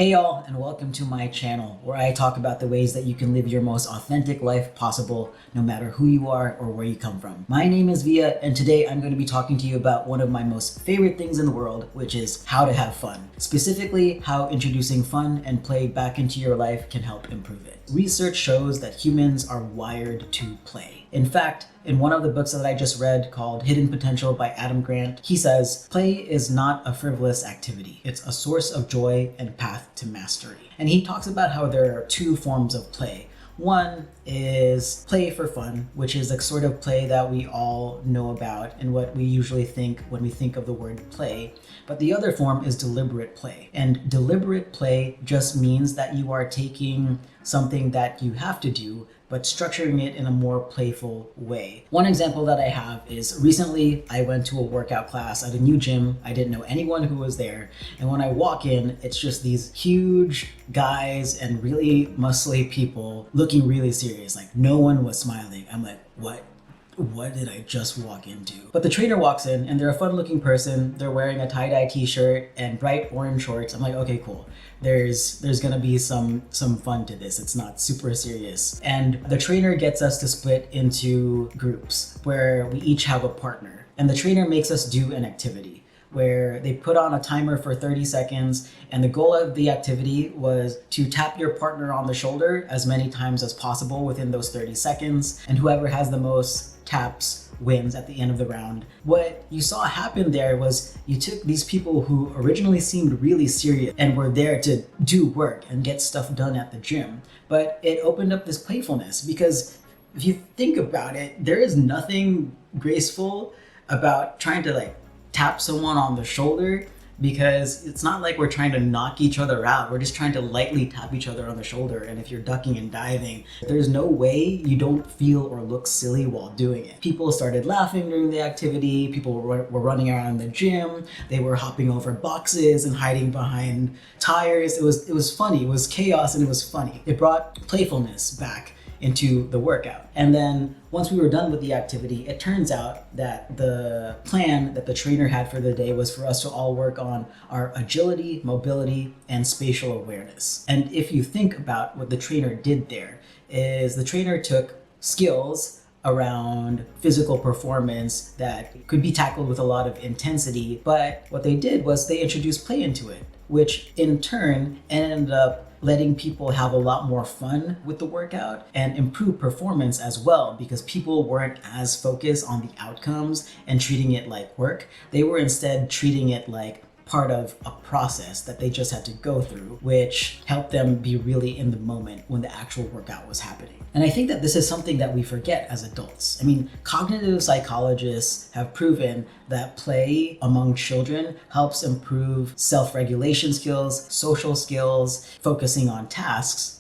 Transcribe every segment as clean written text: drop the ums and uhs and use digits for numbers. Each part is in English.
Hey y'all, and welcome to my channel where I talk about the ways that you can live your most authentic life possible no matter who you are or where you come from. My name is Via, and today I'm going to be talking to you about one of my most favorite things in the world, which is how to have fun. Specifically, how introducing fun and play back into your life can help improve it. Research shows that humans are wired to play. In fact, in one of the books that I just read called Hidden Potential by Adam Grant, he says, play is not a frivolous activity. It's a source of joy and path to mastery. And he talks about how there are two forms of play. One is play for fun, which is a sort of play that we all know about and what we usually think when we think of the word play. But the other form is deliberate play. And deliberate play just means that you are taking something that you have to do, but structuring it in a more playful way. One example that I have is recently I went to a workout class at a new gym. I didn't know anyone who was there. And when I walk in, it's just these huge guys and really muscly people looking really serious. Like no one was smiling. I'm like, what did I just walk into? But the trainer walks in and they're a fun looking person. They're wearing a tie-dye t-shirt and bright orange shorts. I'm like, okay, cool. There's gonna be some fun to this. It's not super serious. And the trainer gets us to split into groups where we each have a partner. And the trainer makes us do an activity where they put on a timer for 30 seconds. And the goal of the activity was to tap your partner on the shoulder as many times as possible within those 30 seconds. And whoever has the most taps wins at the end of the round. What you saw happen there was you took these people who originally seemed really serious and were there to do work and get stuff done at the gym. But it opened up this playfulness because if you think about it, there is nothing graceful about trying to tap someone on the shoulder, because it's not like we're trying to knock each other out. We're just trying to lightly tap each other on the shoulder. And if you're ducking and diving, there's no way you don't feel or look silly while doing it. People started laughing during the activity. People were running around the gym. They were hopping over boxes and hiding behind tires. It was funny. It was chaos and it was funny. It brought playfulness back into the workout. And then once we were done with the activity, it turns out that the plan that the trainer had for the day was for us to all work on our agility, mobility, and spatial awareness. And if you think about what the trainer did there, is the trainer took skills around physical performance that could be tackled with a lot of intensity, but what they did was they introduced play into it, which in turn ended up letting people have a lot more fun with the workout and improve performance as well, because people weren't as focused on the outcomes and treating it like work. They were instead treating it like part of a process that they just had to go through, which helped them be really in the moment when the actual workout was happening. And I think that this is something that we forget as adults. I mean, cognitive psychologists have proven that play among children helps improve self-regulation skills, social skills, focusing on tasks.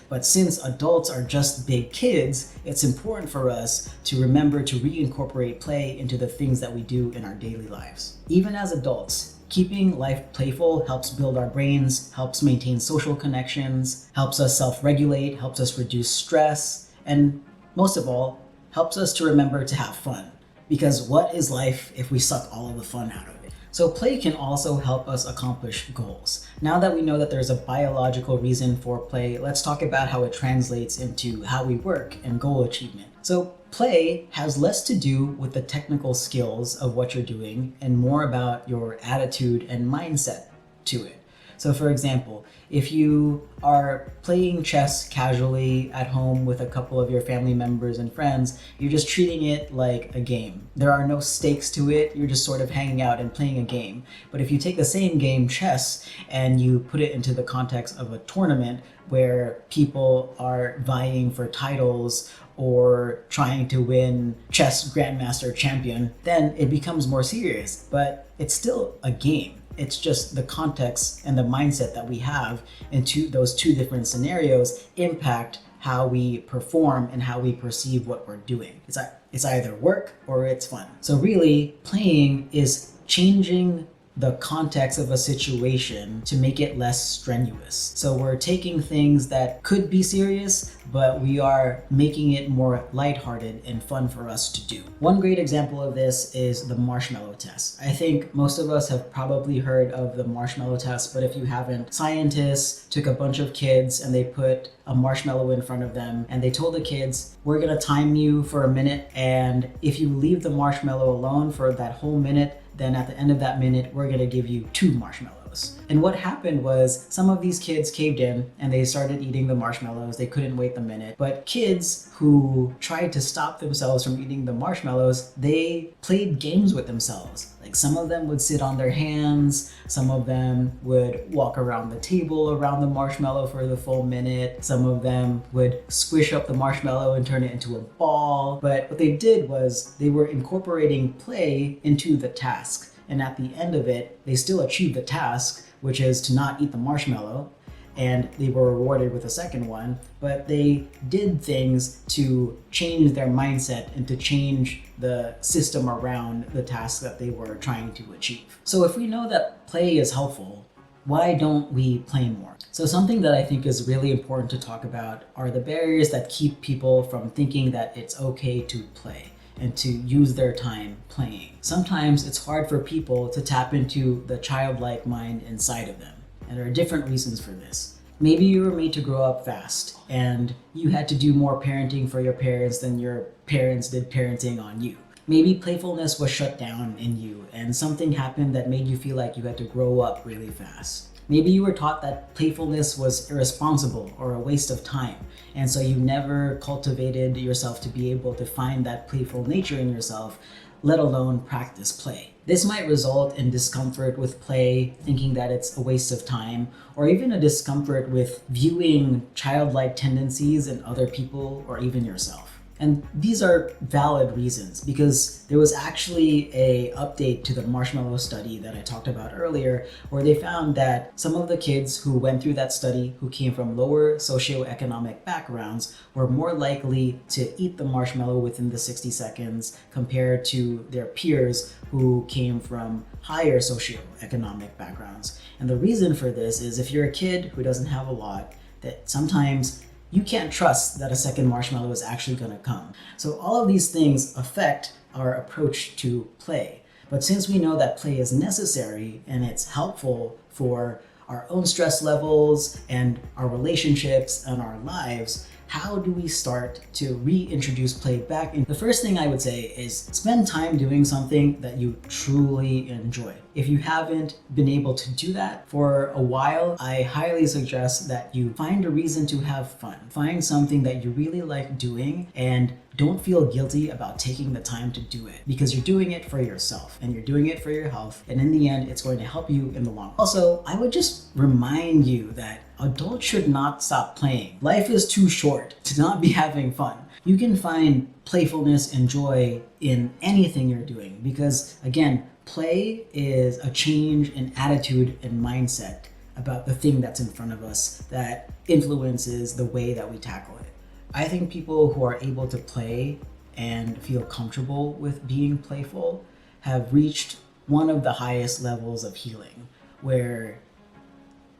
But since adults are just big kids, it's important for us to remember to reincorporate play into the things that we do in our daily lives. Even as adults, keeping life playful helps build our brains, helps maintain social connections, helps us self-regulate, helps us reduce stress, and most of all, helps us to remember to have fun. Because what is life if we suck all of the fun out of it? So play can also help us accomplish goals. Now that we know that there's a biological reason for play, let's talk about how it translates into how we work and goal achievement. So play has less to do with the technical skills of what you're doing and more about your attitude and mindset to it. So for example, if you are playing chess casually at home with a couple of your family members and friends, you're just treating it like a game. There are no stakes to it. You're just sort of hanging out and playing a game. But if you take the same game, chess, and you put it into the context of a tournament where people are vying for titles or trying to win chess grandmaster champion, then it becomes more serious. But it's still a game. It's just the context and the mindset that we have into those two different scenarios impact how we perform and how we perceive what we're doing. It's either work or it's fun. So really, playing is changing the context of a situation to make it less strenuous. So we're taking things that could be serious, but we are making it more lighthearted and fun for us to do. One great example of this is the marshmallow test. I think most of us have probably heard of the marshmallow test, but if you haven't, scientists took a bunch of kids and they put a marshmallow in front of them and they told the kids, we're gonna time you for a minute, and if you leave the marshmallow alone for that whole minute, then at the end of that minute, we're gonna give you 2 marshmallows. And what happened was some of these kids caved in and they started eating the marshmallows. They couldn't wait the minute. But kids who tried to stop themselves from eating the marshmallows, they played games with themselves. Like some of them would sit on their hands, some of them would walk around the table around the marshmallow for the full minute, some of them would squish up the marshmallow and turn it into a ball. But what they did was they were incorporating play into the task. And at the end of it, they still achieved the task, which is to not eat the marshmallow, and they were rewarded with a second one, but they did things to change their mindset and to change the system around the task that they were trying to achieve. So if we know that play is helpful, why don't we play more? So something that I think is really important to talk about are the barriers that keep people from thinking that it's okay to play and to use their time playing. Sometimes it's hard for people to tap into the childlike mind inside of them, and there are different reasons for this. Maybe you were made to grow up fast and you had to do more parenting for your parents than your parents did parenting on you. Maybe playfulness was shut down in you and something happened that made you feel like you had to grow up really fast. Maybe you were taught that playfulness was irresponsible or a waste of time, and so you never cultivated yourself to be able to find that playful nature in yourself, let alone practice play. This might result in discomfort with play, thinking that it's a waste of time, or even a discomfort with viewing childlike tendencies in other people or even yourself. And these are valid reasons because there was actually a update to the marshmallow study that I talked about earlier, where they found that some of the kids who went through that study who came from lower socioeconomic backgrounds were more likely to eat the marshmallow within the 60 seconds compared to their peers who came from higher socioeconomic backgrounds. And the reason for this is if you're a kid who doesn't have a lot, that sometimes you can't trust that a second marshmallow is actually going to come. So all of these things affect our approach to play. But since we know that play is necessary and it's helpful for our own stress levels and our relationships and our lives, how do we start to reintroduce play back in? The first thing I would say is spend time doing something that you truly enjoy. If you haven't been able to do that for a while, I highly suggest that you find a reason to have fun. Find something that you really like doing and don't feel guilty about taking the time to do it because you're doing it for yourself and you're doing it for your health. And in the end, it's going to help you in the long run. Also, I would just remind you that adults should not stop playing. Life is too short to not be having fun. You can find playfulness and joy in anything you're doing because, again, play is a change in attitude and mindset about the thing that's in front of us that influences the way that we tackle it. I think people who are able to play and feel comfortable with being playful have reached one of the highest levels of healing, where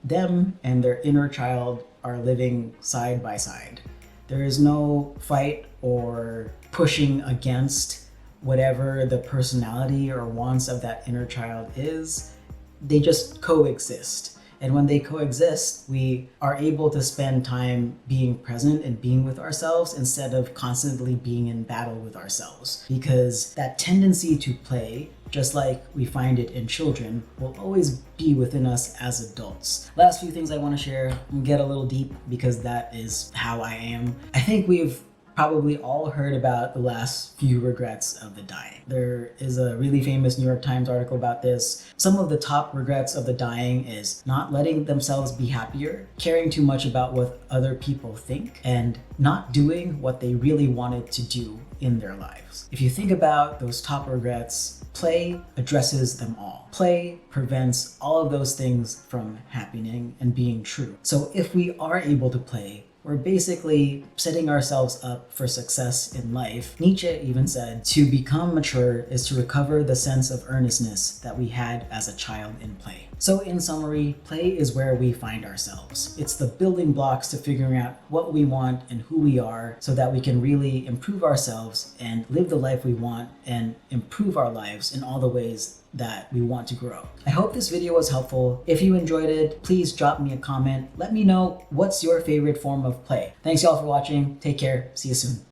them and their inner child are living side by side. There is no fight or pushing against whatever the personality or wants of that inner child is. They just coexist. And when they coexist, we are able to spend time being present and being with ourselves instead of constantly being in battle with ourselves. Because that tendency to play, just like we find it in children, will always be within us as adults. Last few things I want to share and get a little deep because that is how I am. I think we've probably all heard about the last few regrets of the dying. There is a really famous New York Times article about this. Some of the top regrets of the dying is not letting themselves be happier, caring too much about what other people think, and not doing what they really wanted to do in their lives. If you think about those top regrets, play addresses them all. Play prevents all of those things from happening and being true. So if we are able to play, We're basically setting ourselves up for success in life. Nietzsche even said, to become mature is to recover the sense of earnestness that we had as a child in play. So in summary, play is where we find ourselves. It's the building blocks to figuring out what we want and who we are so that we can really improve ourselves and live the life we want and improve our lives in all the ways that we want to grow. I hope this video was helpful. If you enjoyed it, please drop me a comment. Let me know what's your favorite form of play. Thanks y'all for watching. Take care. See you soon.